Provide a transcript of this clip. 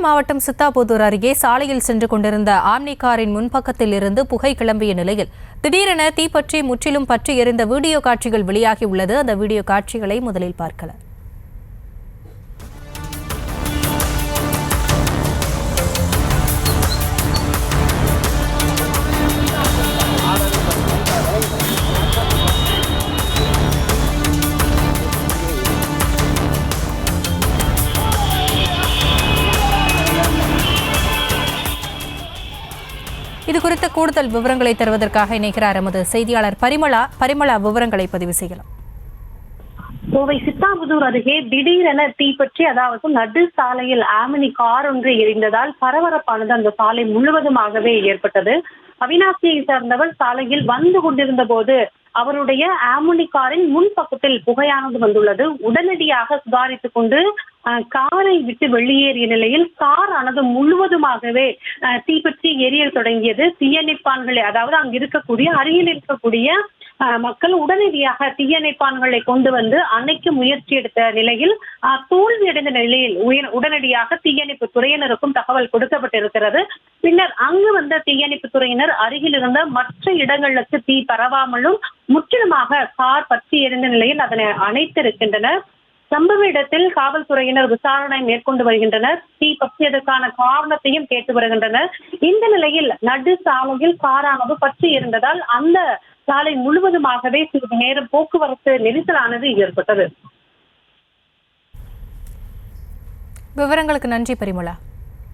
மாவட்டம் சித்தாபுதூர் அருகே சாலையில் சென்று கொண்டிருந்த ஆம்னி காரின் முன்பக்கத்தில் இருந்து புகை கிளம்பிய நிலையில் திடீரென தீப்பற்றி முற்றிலும் பற்றி எரிந்த வீடியோ காட்சிகள் வெளியாகியுள்ளது. அந்த வீடியோ காட்சிகளை முதலில் பார்க்கலாம். இது குறித்த கூடுதல் விவரங்களை தருவதற்காக இணைகிறார் எமது செய்தியாளர் பரிமளா. விவரங்களை பதிவு செய்யலாம். கோவை சித்தாபுதூர் அருகே திடீரென தீப்பற்றி, அதாவது நடு சாலையில் ஆமினி கார் ஒன்று எரிந்ததால் பரபரப்பானது அந்த சாலை முழுவதுமாகவே ஏற்பட்டது. அவினாசியை சார்ந்தவர் சாலையில் வந்து கொண்டிருந்த போது அவருடைய ஆமினி காரின் முன்பக்கத்தில் புகையானது வந்துள்ளது. உடனடியாக சுதாரித்துக் கொண்டு காரை விட்டு வெளியேறிய நிலையில் கார் ஆனது முழுவதுமாகவே தீப்பற்றி எரிய தொடங்கியது. தீயணைப்பான்களை, அதாவது அங்கு இருக்கக்கூடிய அருகில் இருக்கக்கூடிய மக்கள் உடனடியாக தீயணைப்பான்களை கொண்டு வந்து அணைக்க முயற்சி எடுத்த நிலையில் தோல்வியடைந்த நிலையில் உடனடியாக தீயணைப்பு துறையினருக்கும் தகவல் கொடுக்கப்பட்டிருக்கிறது. பின்னர் அங்கு வந்த தீயணைப்பு துறையினர் அருகில் இருந்த மற்ற இடங்களுக்கு தீ பரவாமலும் முற்றிலுமாக கார் பற்றி எரிந்த நிலையில் அதனை அணைத்திருக்கின்றனர். சம்பவ இடத்தில் காவல்துறையினர் விசாரணை மேற்கொண்டு வருகின்றனர். தீ பற்றியதற்கான காரணத்தையும் கேட்டு வருகின்றனர். இந்த நிலையில் நடு சாலையில் காரானது பற்றி இருந்ததால் அந்த சாலை முழுவதுமாகவே சிறிது நேரம் போக்குவரத்து நெரிசலானது ஏற்பட்டது. விவரங்களுக்கு நன்றி பரிமளா.